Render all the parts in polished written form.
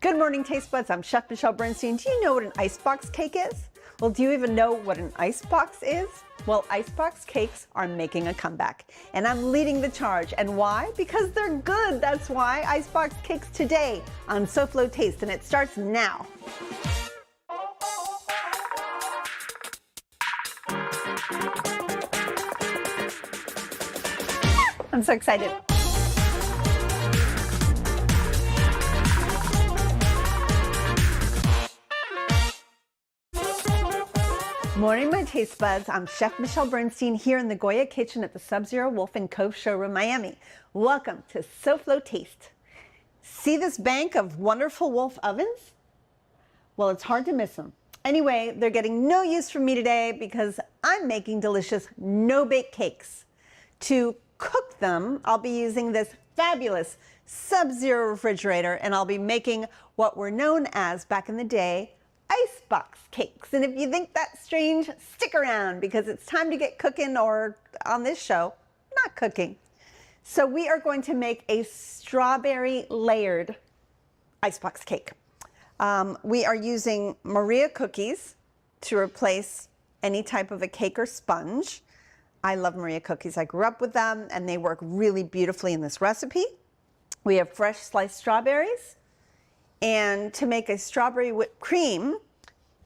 Good morning, Taste Buds. I'm Chef Michelle Bernstein. Do you know what an icebox cake is? Well, do you even know what an icebox is? Well, icebox cakes are making a comeback, and I'm leading the charge. And why? Because they're good. That's why. Icebox cakes today on SoFlo Taste, and it starts now. I'm so excited. Morning, my taste buds. I'm Chef Michelle Bernstein here in the Goya kitchen at the Sub-Zero Wolf and Cove Showroom, Miami. Welcome to SoFlo Taste. See this bank of wonderful Wolf ovens? Well, it's hard to miss them. Anyway, they're getting no use from me today because I'm making delicious no-bake cakes. To cook them, I'll be using this fabulous Sub-Zero refrigerator, and I'll be making what were known as, back in the day, icebox cakes. And if you think that's strange, stick around because it's time to get cooking, or on this show, not cooking. So we are going to make a strawberry layered icebox cake. We are using Maria cookies to replace any type of a cake or sponge. I love Maria cookies. I grew up with them and they work really beautifully in this recipe. We have fresh sliced strawberries. And to make a strawberry whipped cream,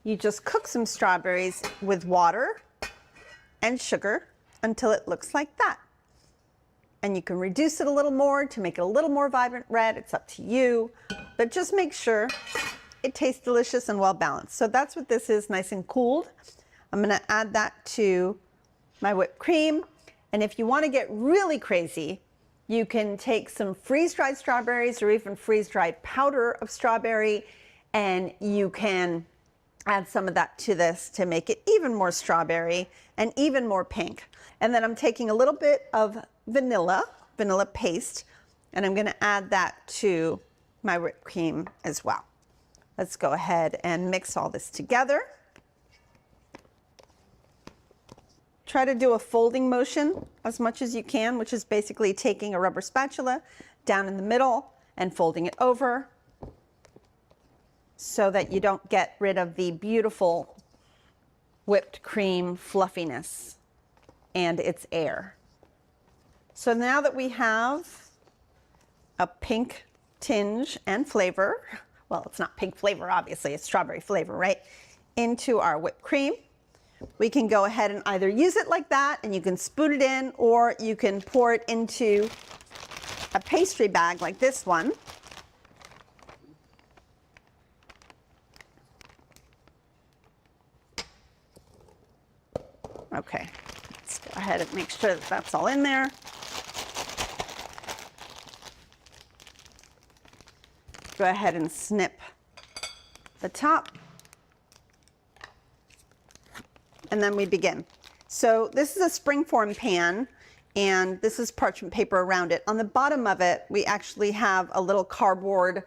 you just cook some strawberries with water and sugar until it looks like that. And you can reduce it a little more to make it a little more vibrant red. It's up to you, but just make sure it tastes delicious and well balanced. So that's what this is, nice and cooled. I'm gonna add that to my whipped cream. And if you wanna get really crazy, you can take some freeze-dried strawberries or even freeze-dried powder of strawberry, and you can add some of that to this to make it even more strawberry and even more pink. And then I'm taking a little bit of vanilla paste, and I'm gonna add that to my whipped cream as well. Let's go ahead and mix all this together. Try to do a folding motion as much as you can, which is basically taking a rubber spatula down in the middle and folding it over so that you don't get rid of the beautiful whipped cream fluffiness and its air. So now that we have a pink tinge and flavor, well, it's not pink flavor, obviously, it's strawberry flavor, right? Into our whipped cream. We can go ahead and either use it like that and you can spoon it in, or you can pour it into a pastry bag like this one. Okay, let's go ahead and make sure that that's all in there. Go ahead and snip the top. And then we begin. So this is a springform pan, and this is parchment paper around it. On the bottom of it, we actually have a little cardboard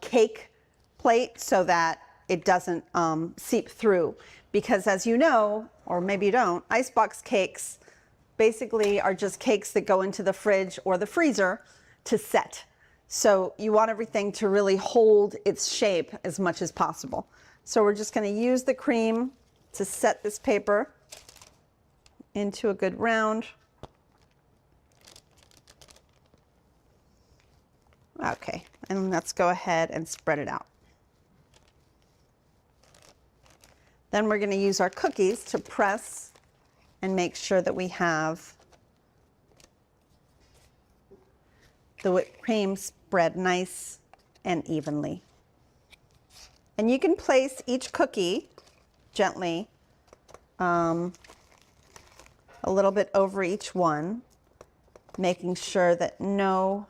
cake plate so that it doesn't seep through. Because as you know, or maybe you don't, icebox cakes basically are just cakes that go into the fridge or the freezer to set. So you want everything to really hold its shape as much as possible. So we're just going to use the cream to set this paper into a good round. Okay, and let's go ahead and spread it out. Then we're going to use our cookies to press and make sure that we have the whipped cream spread nice and evenly. And you can place each cookie gently a little bit over each one, making sure that no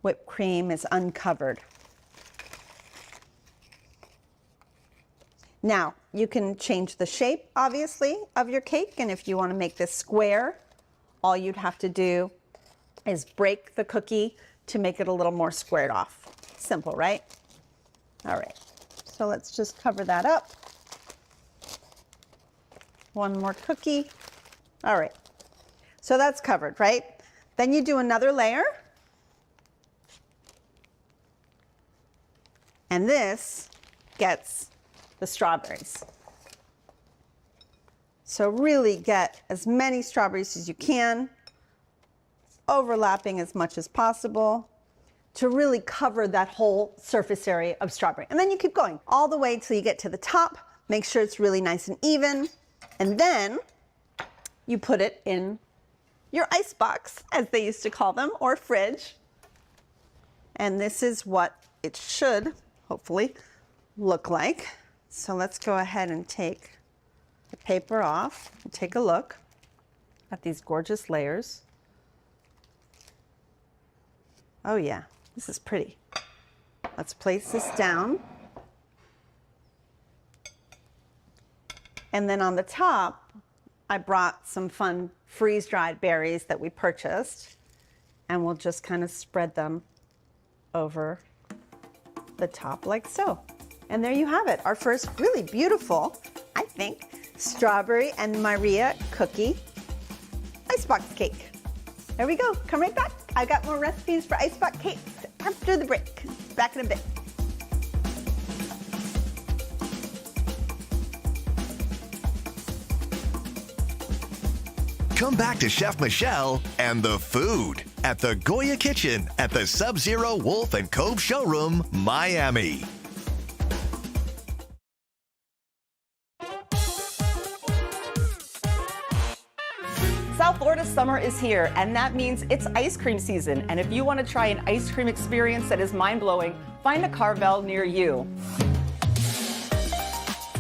whipped cream is uncovered. Now, you can change the shape, obviously, of your cake, and if you want to make this square, all you'd have to do is break the cookie to make it a little more squared off. Simple, right? All right, so let's just cover that up. One more cookie. All right, so that's covered, right? Then you do another layer. And this gets the strawberries. So really get as many strawberries as you can, overlapping as much as possible to really cover that whole surface area of strawberry. And then you keep going all the way till you get to the top. Make sure it's really nice and even. And then you put it in your ice box, as they used to call them, or fridge. And this is what it should, hopefully, look like. So let's go ahead and take the paper off and take a look at these gorgeous layers. Oh yeah, this is pretty. Let's place this down. And then on the top, I brought some fun freeze-dried berries that we purchased, and we'll just kind of spread them over the top like so. And there you have it, our first really beautiful, I think, strawberry and Maria cookie icebox cake. There we go, come right back. I got more recipes for icebox cakes after the break. Back in a bit. Come back to Chef Michelle and the food at the Goya Kitchen at the Sub-Zero Wolf and Cove Showroom, Miami. South Florida's summer is here, and that means it's ice cream season. And if you want to try an ice cream experience that is mind-blowing, find a Carvel near you.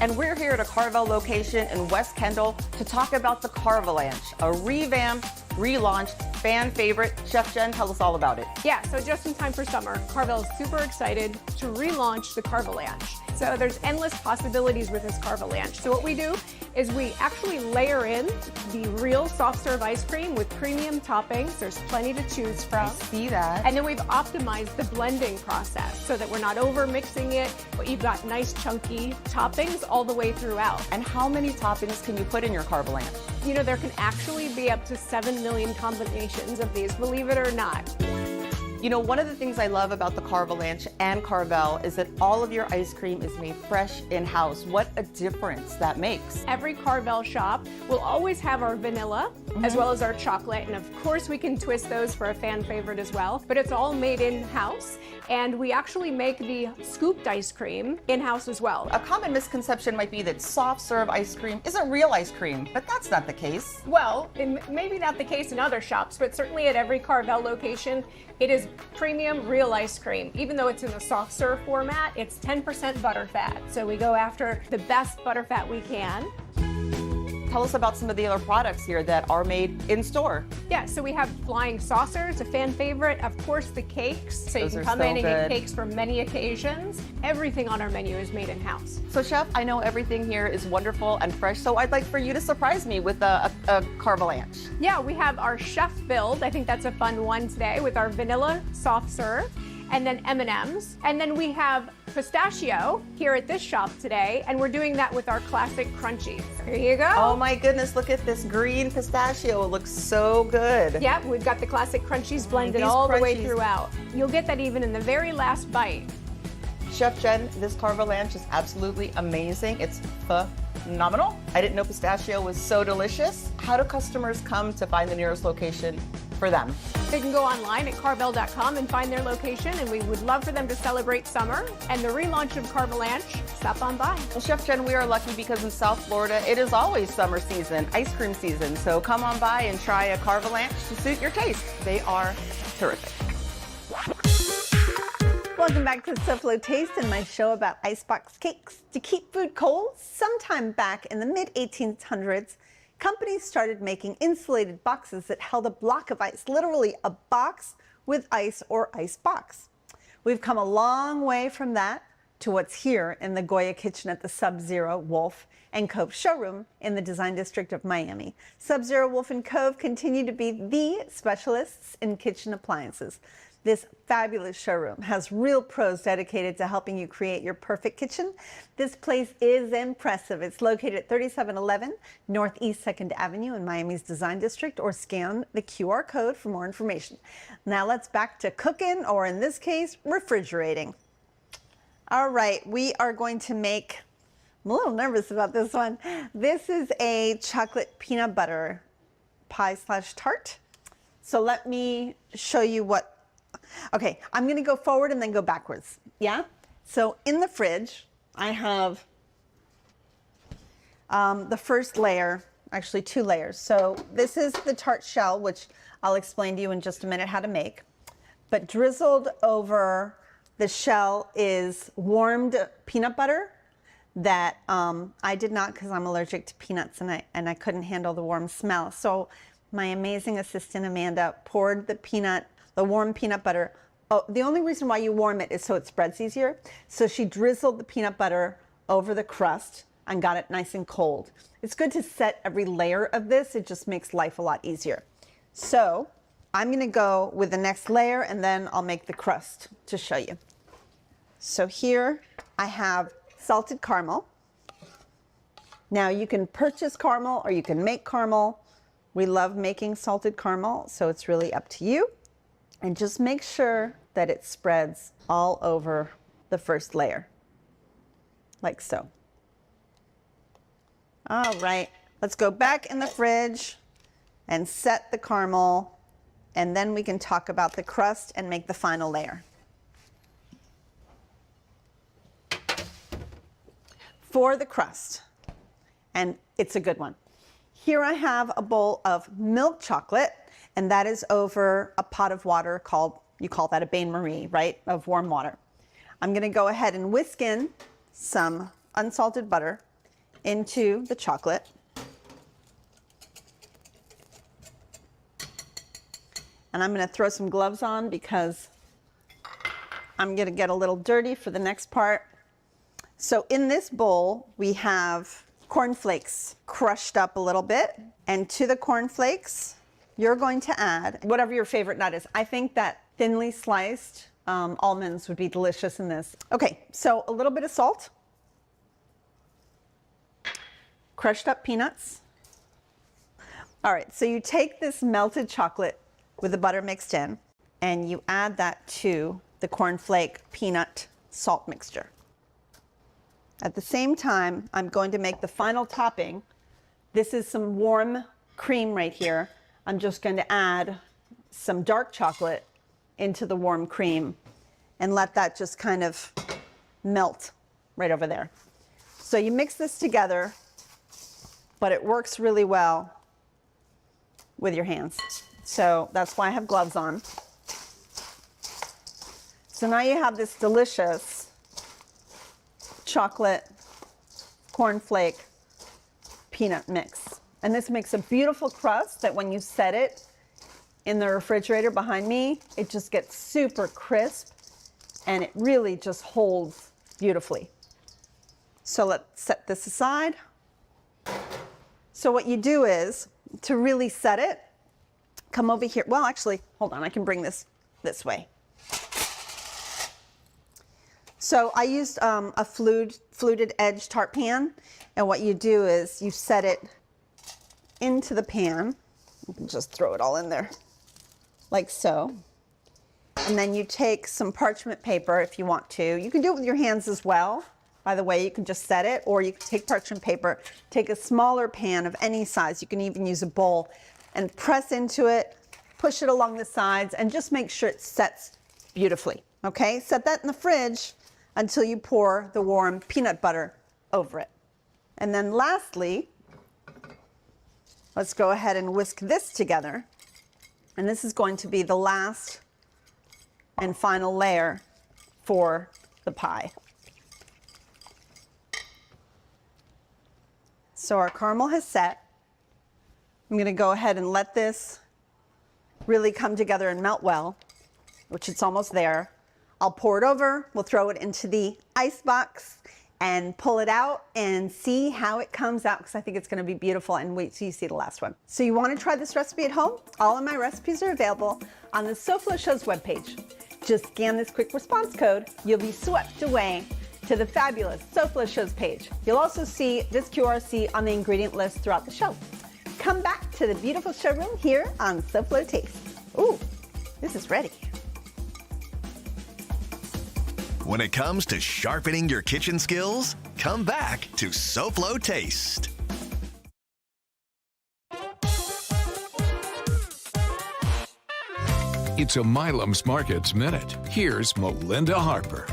And we're here at a Carvel location in West Kendall to talk about the Carvalanche, a revamped, relaunched fan favorite. Chef Jen, tell us all about it. Yeah, so just in time for summer, Carvel is super excited to relaunch the Carvalanche. So there's endless possibilities with this Carvalanche. So what we do is we actually layer in the real soft serve ice cream with premium toppings. There's plenty to choose from. I see that. And then we've optimized the blending process so that we're not over mixing it, but you've got nice chunky toppings all the way throughout. And how many toppings can you put in your Carvalanche? You know, there can actually be up to 7 million combinations of these, believe it or not. You know, one of the things I love about the Carvalanche and Carvel is that all of your ice cream is made fresh in-house. What a difference that makes. Every Carvel shop will always have our vanilla as well as our chocolate. And of course we can twist those for a fan favorite as well, but it's all made in-house. And we actually make the scooped ice cream in-house as well. A common misconception might be that soft serve ice cream isn't real ice cream, but that's not the case. Well, maybe not the case in other shops, but certainly at every Carvel location, it is premium real ice cream. Even though it's in the soft serve format, it's 10% butterfat. So we go after the best butterfat we can. Tell us about some of the other products here that are made in store. Yeah, so we have flying saucers, a fan favorite. Of course, the cakes. So you Those can are come so in and get good. cakes for many occasions. Everything on our menu is made in-house. So Chef, I know everything here is wonderful and fresh, so I'd like for you to surprise me with a Carvalanche. Yeah, we have our chef build. I think that's a fun one today with our vanilla soft serve. And then M&Ms. And then we have pistachio here at this shop today, and we're doing that with our classic crunchies. Here you go. Oh my goodness, look at this green pistachio. It looks so good. Yep, we've got the classic crunchies blended these all the way crunchies. throughout. You'll get that even in the very last bite. Chef Jen, this Carvalanche is absolutely amazing. It's phenomenal. I didn't know pistachio was so delicious. How do customers come to find the nearest location for them? They can go online at carvel.com and find their location, and we would love for them to celebrate summer and the relaunch of Carvalanche. Stop on by. Well, Chef Jen, we are lucky because in South Florida, it is always summer season, ice cream season. So come on by and try a Carvalanche to suit your taste. They are terrific. Welcome back to SoFlo Taste and my show about icebox cakes. To keep food cold, sometime back in the mid-1800s, companies started making insulated boxes that held a block of ice, literally a box with ice or ice box. We've come a long way from that to what's here in the Goya Kitchen at the Sub-Zero Wolf and Cove showroom in the Design District of Miami. Sub-Zero Wolf and Cove continue to be the specialists in kitchen appliances. This fabulous showroom has real pros dedicated to helping you create your perfect kitchen. This place is impressive. It's located at 3711 Northeast 2nd Avenue in Miami's Design District, or scan the QR code for more information. Now let's back to cooking, or in this case, refrigerating. All right, we are going to make, I'm a little nervous about this one. This is a chocolate peanut butter pie / tart. So let me show you what, okay, I'm gonna go forward and then go backwards, yeah? So in the fridge, I have the first layer, actually 2 layers. So this is the tart shell, which I'll explain to you in just a minute how to make. But drizzled over the shell is warmed peanut butter that I did not, because I'm allergic to peanuts and I couldn't handle the warm smell. So my amazing assistant Amanda poured the warm peanut butter. Oh, the only reason why you warm it is so it spreads easier. So she drizzled the peanut butter over the crust and got it nice and cold. It's good to set every layer of this. It just makes life a lot easier. So I'm gonna go with the next layer and then I'll make the crust to show you. So here I have salted caramel. Now you can purchase caramel or you can make caramel. We love making salted caramel, so it's really up to you. And just make sure that it spreads all over the first layer, like so. All right, let's go back in the fridge and set the caramel, and then we can talk about the crust and make the final layer. For the crust, and it's a good one. Here I have a bowl of milk chocolate, and that is over a pot of water called, you call that a bain-marie, right, of warm water. I'm gonna go ahead and whisk in some unsalted butter into the chocolate. And I'm gonna throw some gloves on because I'm gonna get a little dirty for the next part. So in this bowl, we have cornflakes crushed up a little bit. And to the cornflakes, you're going to add whatever your favorite nut is. I think that thinly sliced almonds would be delicious in this. Okay, so a little bit of salt, crushed up peanuts. All right, so you take this melted chocolate with the butter mixed in, and you add that to the cornflake peanut salt mixture. At the same time, I'm going to make the final topping. This is some warm cream right here. I'm just going to add some dark chocolate into the warm cream and let that just kind of melt right over there. So you mix this together, but it works really well with your hands. So that's why I have gloves on. So now you have this delicious chocolate cornflake peanut mix. And this makes a beautiful crust that when you set it in the refrigerator behind me, it just gets super crisp and it really just holds beautifully. So let's set this aside. So what you do is, to really set it, come over here. Well, actually, hold on, I can bring this way. So I used a fluted edge tart pan, and what you do is you set it into the pan. You can just throw it all in there, like so. And then you take some parchment paper if you want to. You can do it with your hands as well. By the way, you can just set it, or you can take parchment paper, take a smaller pan of any size. You can even use a bowl and press into it, push it along the sides, and just make sure it sets beautifully. Okay, set that in the fridge until you pour the warm peanut butter over it. And then lastly, let's go ahead and whisk this together. And this is going to be the last and final layer for the pie. So our caramel has set. I'm gonna go ahead and let this really come together and melt well, which it's almost there. I'll pour it over, we'll throw it into the ice box and pull it out and see how it comes out, because I think it's gonna be beautiful, and wait till you see the last one. So you wanna try this recipe at home? All of my recipes are available on the SoFlo Show's webpage. Just scan this quick response code, you'll be swept away to the fabulous SoFlo Show's page. You'll also see this QRC on the ingredient list throughout the show. Come back to the beautiful showroom here on SoFlo Taste. Ooh, this is ready. When it comes to sharpening your kitchen skills, come back to SoFlo Taste. It's a Milam's Markets Minute. Here's Melinda Harper.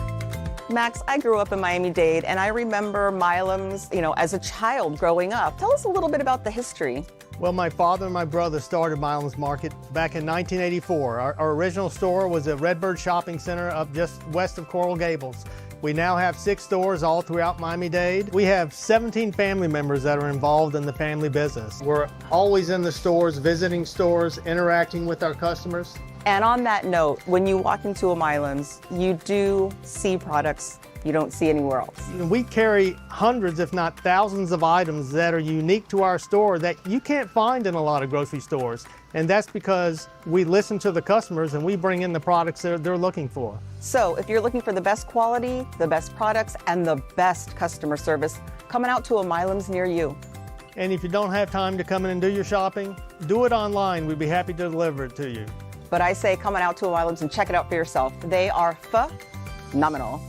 Max, I grew up in Miami-Dade, and I remember Milam's, as a child growing up. Tell us a little bit about the history. Well, my father and my brother started Milam's Market back in 1984. Our original store was at Redbird Shopping Center up just west of Coral Gables. We now have 6 stores all throughout Miami-Dade. We have 17 family members that are involved in the family business. We're always in the stores, visiting stores, interacting with our customers. And on that note, when you walk into a Milam's, you do see products you don't see anywhere else. We carry hundreds, if not thousands of items that are unique to our store that you can't find in a lot of grocery stores. And that's because we listen to the customers and we bring in the products that they're looking for. So if you're looking for the best quality, the best products, and the best customer service, coming out to a Milam's near you. And if you don't have time to come in and do your shopping, do it online. We'd be happy to deliver it to you. But I say coming out to a Milam's and check it out for yourself. They are phenomenal.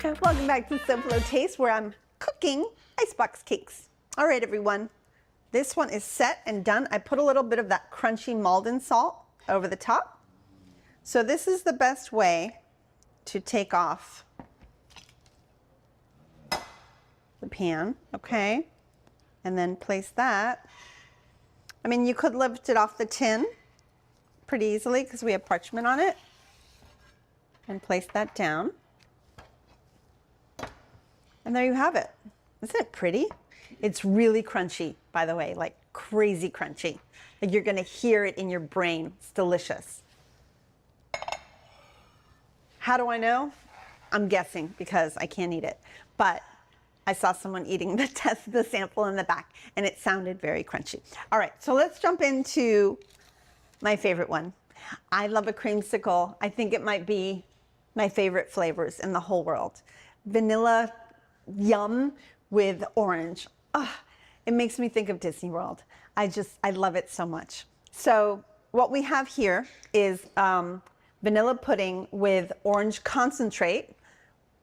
Welcome back to SoFlo Taste, where I'm cooking icebox cakes. All right, everyone. This one is set and done. I put a little bit of that crunchy Maldon salt over the top. So this is the best way to take off the pan, okay? And then place that. I mean, you could lift it off the tin pretty easily because we have parchment on it. And place that down. And there you have it. Isn't it pretty? It's really crunchy, by the way, like crazy crunchy. Like you're gonna hear it in your brain. It's delicious. How do I know? I'm guessing because I can't eat it. But I saw someone eating the sample in the back and it sounded very crunchy. All right, so let's jump into my favorite one. I love a creamsicle. I think it might be my favorite flavors in the whole world. Vanilla yum with orange. It makes me think of Disney World. I love it so much. So what we have here is vanilla pudding with orange concentrate.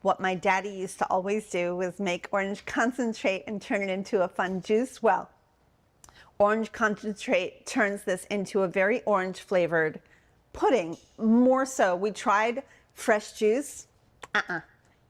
What my daddy used to always do was make orange concentrate and turn it into a fun juice. Well, orange concentrate turns this into a very orange flavored pudding. More so, we tried fresh juice.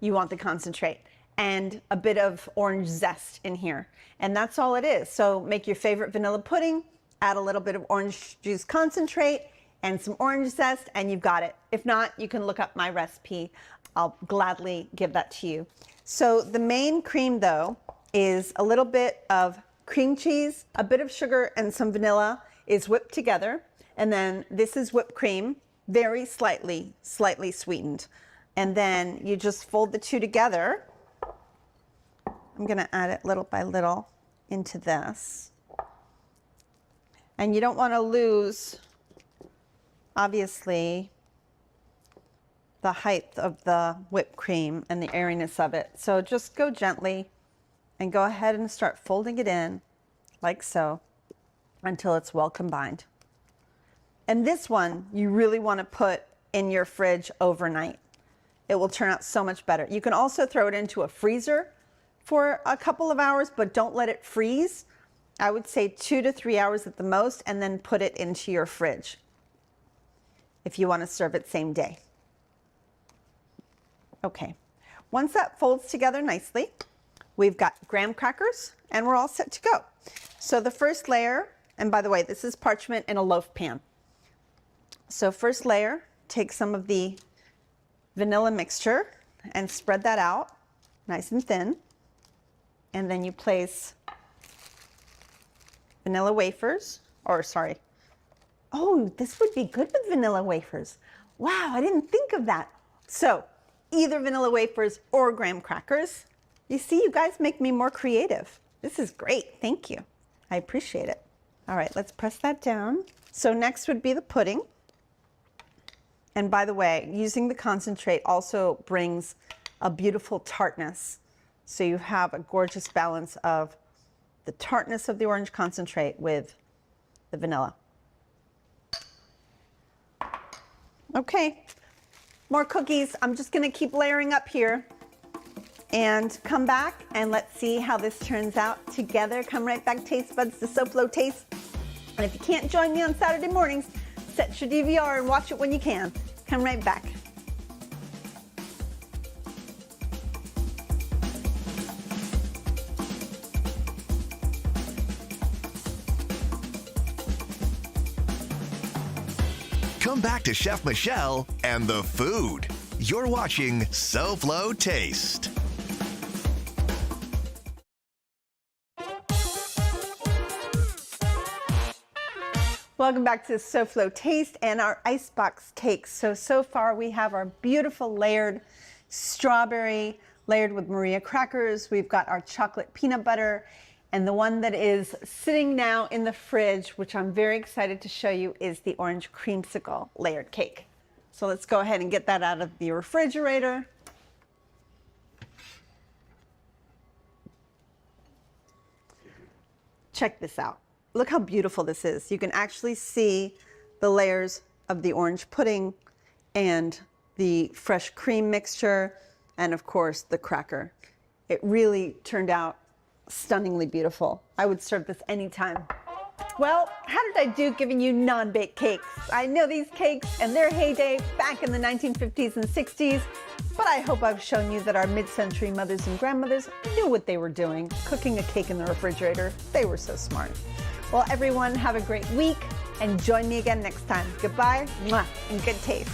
You want the concentrate and a bit of orange zest in here. And that's all it is. So make your favorite vanilla pudding, add a little bit of orange juice concentrate and some orange zest, and you've got it. If not, you can look up my recipe. I'll gladly give that to you. So the main cream, though, is a little bit of cream cheese, a bit of sugar, and some vanilla is whipped together. And then this is whipped cream, very slightly sweetened. And then you just fold the two together. I'm gonna add it little by little into this. And you don't wanna lose, obviously, the height of the whipped cream and the airiness of it. So just go gently and go ahead and start folding it in like so until it's well combined. And this one you really want to put in your fridge overnight. It will turn out so much better. You can also throw it into a freezer for a couple of hours, but don't let it freeze. I would say 2 to 3 hours at the most, and then put it into your fridge if you want to serve it same day. Okay, once that folds together nicely, we've got graham crackers and we're all set to go. So the first layer, and by the way, this is parchment in a loaf pan. So first layer, take some of the vanilla mixture and spread that out nice and thin. And then you place vanilla wafers, oh, this would be good with vanilla wafers. Wow, I didn't think of that. So either vanilla wafers or graham crackers. You see, you guys make me more creative. This is great, thank you. I appreciate it. All right, let's press that down. So next would be the pudding. And by the way, using the concentrate also brings a beautiful tartness. So you have a gorgeous balance of the tartness of the orange concentrate with the vanilla. Okay, more cookies. I'm just gonna keep layering up here and come back and let's see how this turns out together. Come right back, taste buds, to SoFlo Taste. And if you can't join me on Saturday mornings, set your DVR and watch it when you can. Come right back. Come back to Chef Michelle and the food. You're watching SoFlo Taste. Welcome back to SoFlo Taste and our icebox cakes. So far we have our beautiful layered strawberry layered with Maria crackers. We've got our chocolate peanut butter, and the one that is sitting now in the fridge, which I'm very excited to show you, is the orange creamsicle layered cake. So let's go ahead and get that out of the refrigerator. Check this out. Look how beautiful this is. You can actually see the layers of the orange pudding and the fresh cream mixture and of course the cracker. It really turned out stunningly beautiful. I would serve this anytime. Well, how did I do giving you non-baked cakes? I know these cakes and their heyday back in the 1950s and 60s, but I hope I've shown you that our mid-century mothers and grandmothers knew what they were doing, cooking a cake in the refrigerator. They were so smart. Well, everyone, have a great week and join me again next time. Goodbye, mwah, and good taste.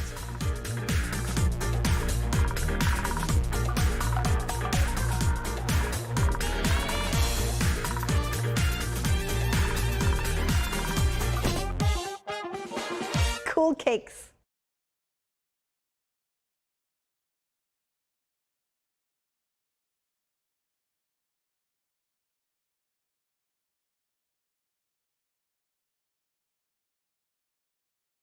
Cool cakes.